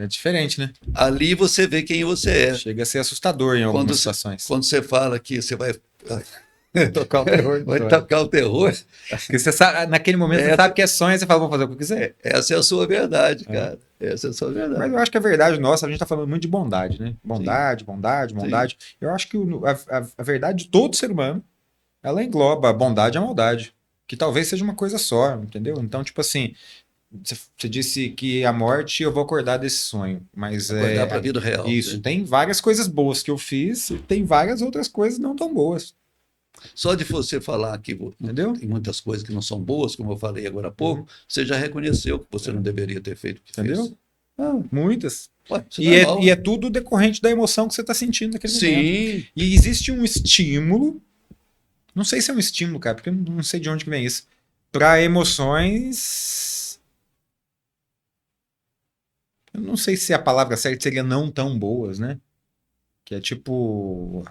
É diferente, né? Ali você vê quem você é. Chega a ser assustador em algumas situações. Quando você fala que você vai tocar o terror. vai tocar o terror. Porque você sabe, naquele momento você sabe que é sonho, você fala, vou fazer o que eu quiser. Essa é a sua verdade, cara. Essa é a sua verdade. Mas eu acho que a verdade nossa, a gente está falando muito de bondade, né? Bondade, bondade, bondade. Sim. Eu acho que a verdade de todo ser humano, ela engloba a bondade e a maldade. Que talvez seja uma coisa só, entendeu? Então, tipo assim, você disse que a morte eu vou acordar desse sonho, mas acordar para a vida real. Isso, né? Tem várias coisas boas que eu fiz e tem várias outras coisas não tão boas. Só de você falar que entendeu? Tem muitas coisas que não são boas, como eu falei agora há pouco, você já reconheceu que você não deveria ter feito o que entendeu? fez. Muitas. Ué, e é tudo decorrente da emoção que você está sentindo naquele momento. Sim. E existe um estímulo, não sei se é um estímulo, cara, porque eu não sei de onde que vem isso, para emoções. Eu não sei se a palavra certa seria não tão boas, né? Que é tipo.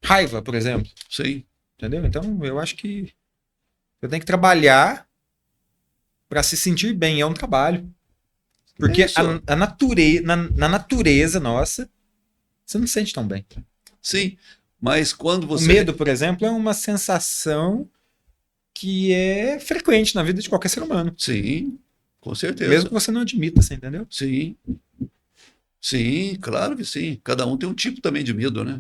Raiva, por exemplo. Sim. Entendeu? Então, eu acho que você tem que trabalhar para se sentir bem. É um trabalho. Porque a na natureza nossa, você não se sente tão bem. Sim, mas quando você... O medo, por exemplo, é uma sensação que é frequente na vida de qualquer ser humano. Sim, com certeza. Mesmo que você não admita, você entendeu? Sim. Sim, claro que sim. Cada um tem um tipo também de medo, né?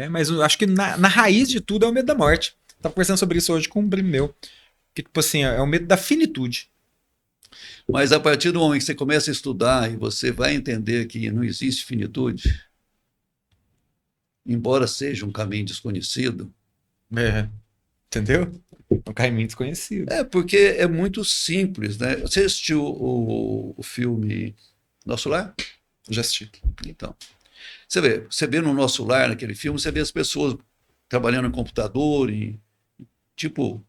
Mas eu acho que na raiz de tudo é o medo da morte. Tava conversando sobre isso hoje com um primo meu. Que, tipo assim, é o medo da finitude. Mas a partir do momento que você começa a estudar e você vai entender que não existe finitude, embora seja um caminho desconhecido. Entendeu? Um caminho desconhecido. Porque é muito simples, né? Você assistiu o filme Nosso Lar? Já assisti. Então, você vê no Nosso Lar, naquele filme, você vê as pessoas trabalhando em computador, tipo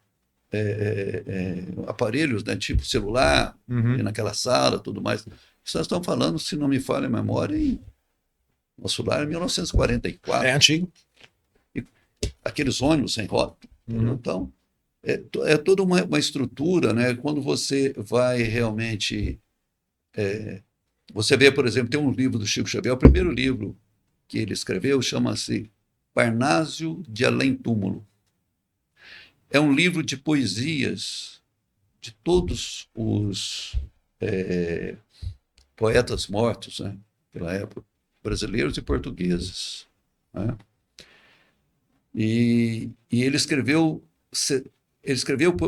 aparelhos, né, tipo celular, naquela sala, tudo mais. Isso nós estamos falando, se não me falha a memória, em Nosso Lar em 1944. É antigo. E aqueles ônibus sem roda. Então, é toda uma estrutura, né? Quando você vai realmente... você vê, por exemplo, tem um livro do Chico Xavier, o primeiro livro que ele escreveu chama-se Parnásio de Além Túmulo. É um livro de poesias de todos os poetas mortos, né, pela época, brasileiros e portugueses. Né? E ele escreveu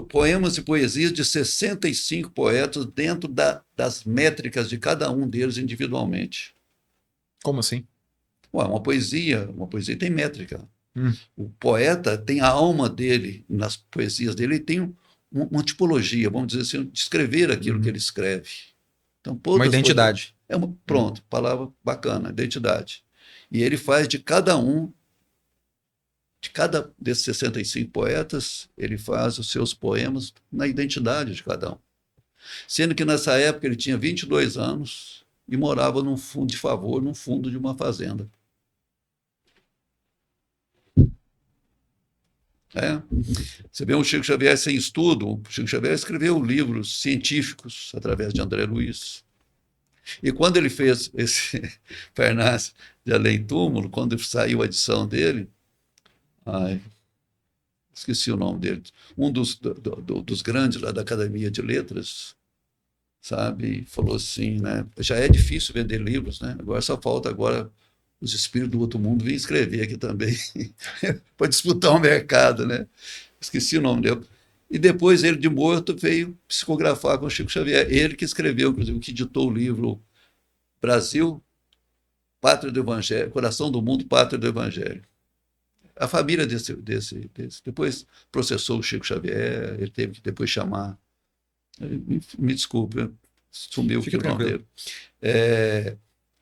poemas e poesias de 65 poetas dentro das métricas de cada um deles individualmente. Como assim? Uma poesia tem métrica. O poeta tem a alma dele, nas poesias dele, ele tem uma tipologia, vamos dizer assim, de escrever aquilo que ele escreve. Então, uma identidade. Pronto, palavra bacana, identidade. E ele faz de cada desses 65 poetas, ele faz os seus poemas na identidade de cada um. Sendo que nessa época ele tinha 22 anos e morava num fundo de favor, num fundo de uma fazenda. É. Você vê um Chico Xavier sem estudo. O Chico Xavier escreveu livros científicos através de André Luiz. E quando ele fez esse Parnasse de Além Túmulo, quando saiu a edição dele, ai, esqueci o nome dele, um dos grandes lá da Academia de Letras, sabe, falou assim, né? Já é difícil vender livros, né? Agora só falta agora os espíritos do outro mundo virem escrever aqui também para disputar o mercado, né? Esqueci o nome dele. E depois ele, de morto, veio psicografar com o Chico Xavier. Ele que escreveu, inclusive, que editou o livro Brasil, Pátria do Evangelho, Coração do Mundo, Pátria do Evangelho. A família desse depois processou o Chico Xavier, ele teve que depois chamar. Me desculpe, sumiu Fica o nome dele.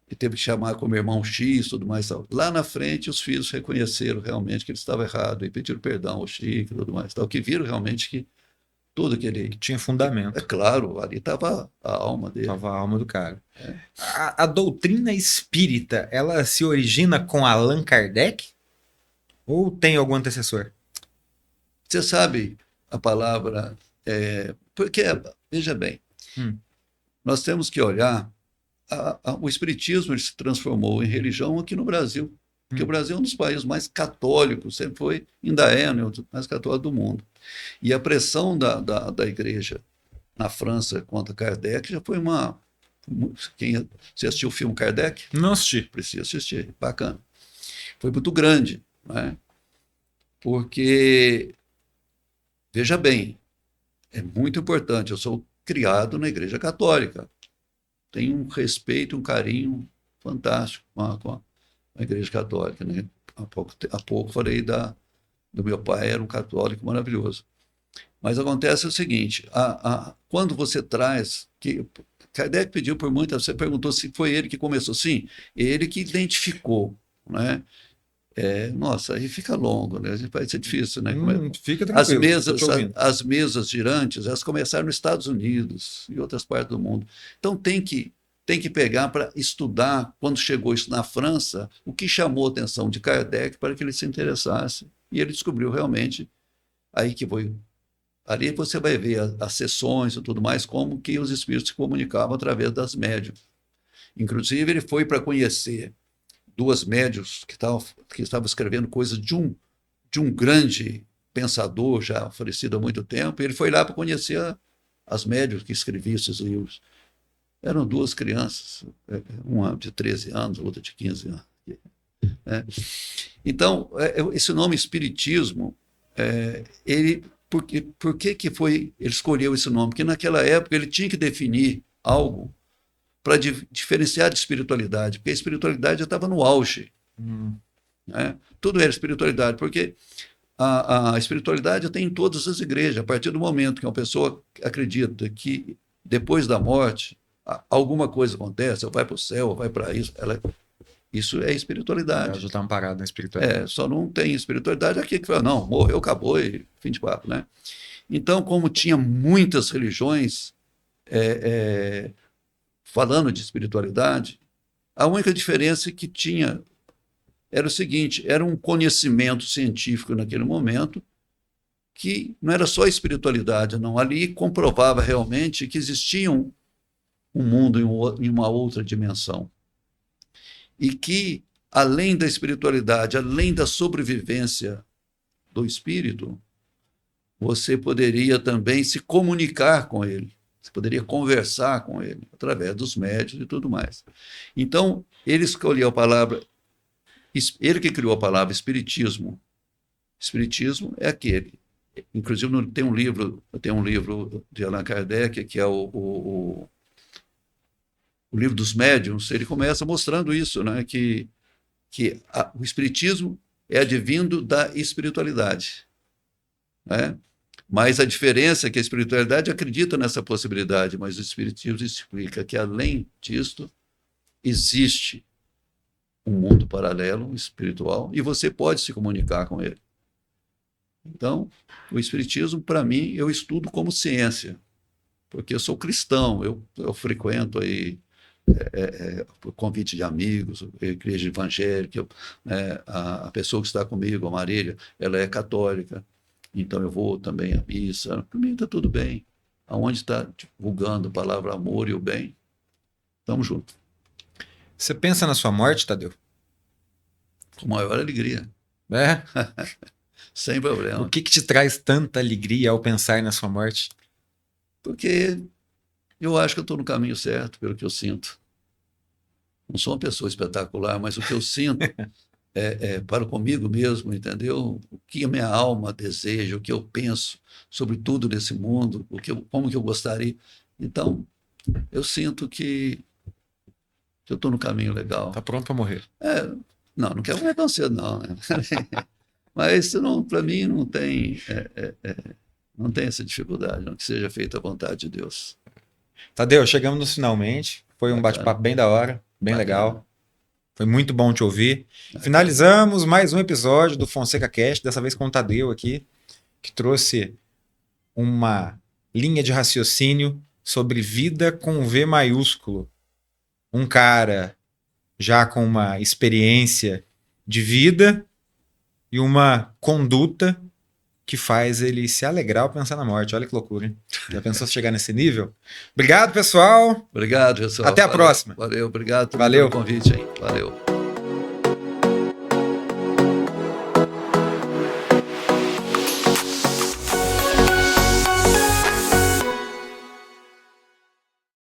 Ele teve que chamar como irmão X, tudo mais. Tal. Lá na frente, os filhos reconheceram realmente que ele estava errado e pediram perdão ao Chico e tudo mais. Tal, que viram realmente que tudo que ele. Que tinha fundamento. É claro, ali estava a alma dele. Estava a alma do cara. A doutrina espírita, ela se origina com Allan Kardec? Ou tem algum antecessor? Você sabe a palavra. Porque, veja bem, nós temos que olhar. O Espiritismo ele se transformou em religião aqui no Brasil. Porque o Brasil é um dos países mais católicos, sempre foi, ainda é, né, o mais católico do mundo. E a pressão da igreja na França contra Kardec já foi uma. Você assistiu o filme Kardec? Não assisti. Precisa assistir, bacana. Foi muito grande, né? Porque, veja bem, é muito importante. Eu sou criado na Igreja Católica. Tenho um respeito, um carinho fantástico com a Igreja Católica. Né? Há pouco falei do meu pai, era um católico maravilhoso. Mas acontece o seguinte, quando você traz... Kardec pediu por muitas... Você perguntou se foi ele que começou. Sim, ele que identificou, né? Nossa, aí fica longo, né? Vai ser difícil, né? Fica tranquilo. As mesas girantes, elas começaram nos Estados Unidos e outras partes do mundo. Então tem que pegar para estudar, quando chegou isso na França, o que chamou a atenção de Kardec para que ele se interessasse. E ele descobriu realmente, aí que foi... Ali você vai ver as sessões e tudo mais, como que os espíritos se comunicavam através das médiuns. Inclusive, ele foi para conhecer duas médiuns que estavam escrevendo coisas de um grande pensador já falecido há muito tempo, e ele foi lá para conhecer as médiuns que escreviam esses livros. Eram duas crianças, uma de 13 anos, outra de 15 anos. Né? Então, esse nome Espiritismo, por que ele escolheu esse nome? Porque naquela época ele tinha que definir algo para diferenciar de espiritualidade, porque a espiritualidade já estava no auge. Né? Tudo era espiritualidade, porque a espiritualidade tem em todas as igrejas. A partir do momento que uma pessoa acredita que depois da morte alguma coisa acontece, ou vai para o céu, ou vai para isso, isso é espiritualidade. Ela já está amparada na espiritualidade. Só não tem espiritualidade aqui que fala, não, morreu, acabou e fim de papo. Né? Então, como tinha muitas religiões falando de espiritualidade, a única diferença que tinha era o seguinte, era um conhecimento científico naquele momento que não era só espiritualidade, não. Ali comprovava realmente que existia um mundo em uma outra dimensão. E que, além da espiritualidade, além da sobrevivência do espírito, você poderia também se comunicar com ele. Você poderia conversar com ele, através dos médiuns e tudo mais. Então, ele escolheu a palavra, ele que criou a palavra espiritismo. Espiritismo é aquele. Inclusive, tem um livro de Allan Kardec, que é o livro dos médiuns, ele começa mostrando isso, né? que o espiritismo é advindo da espiritualidade. Né? Mas a diferença é que a espiritualidade acredita nessa possibilidade, mas o espiritismo explica que, além disto, existe um mundo paralelo, espiritual, e você pode se comunicar com ele. Então, o espiritismo, para mim, eu estudo como ciência, porque eu sou cristão, eu frequento aí por convite de amigos, igreja evangélica, né, a pessoa que está comigo, a Marília, ela é católica, então eu vou também à missa, para mim está tudo bem. Aonde está divulgando a palavra amor e o bem, estamos juntos. Você pensa na sua morte, Tadeu? Com maior alegria, É? sem O problema. que te traz tanta alegria ao pensar na sua morte? Porque eu acho que eu estou no caminho certo, pelo que eu sinto. Não sou uma pessoa espetacular, mas o que eu sinto para comigo mesmo, entendeu? O que a minha alma deseja, o que eu penso sobre tudo nesse mundo, como que eu gostaria. Então, eu sinto que eu estou no caminho legal. Tá pronto para morrer. Não quero morrer tão cedo, não. Né? Mas para mim não tem essa dificuldade, não que seja feita a vontade de Deus. Tadeu, chegamos no finalmente. Foi um Bacana. bate-papo bem da hora, bem Bacana. legal. Foi muito bom te ouvir. Finalizamos mais um episódio do Fonseca Cast, dessa vez com o Tadeu aqui, que trouxe uma linha de raciocínio sobre vida com V maiúsculo. Um cara já com uma experiência de vida e uma conduta que faz ele se alegrar ao pensar na morte. Olha que loucura, hein? Já pensou se chegar nesse nível? Obrigado, pessoal. Obrigado, pessoal. Até a próxima. Valeu, obrigado Valeu. pelo convite aí. Valeu.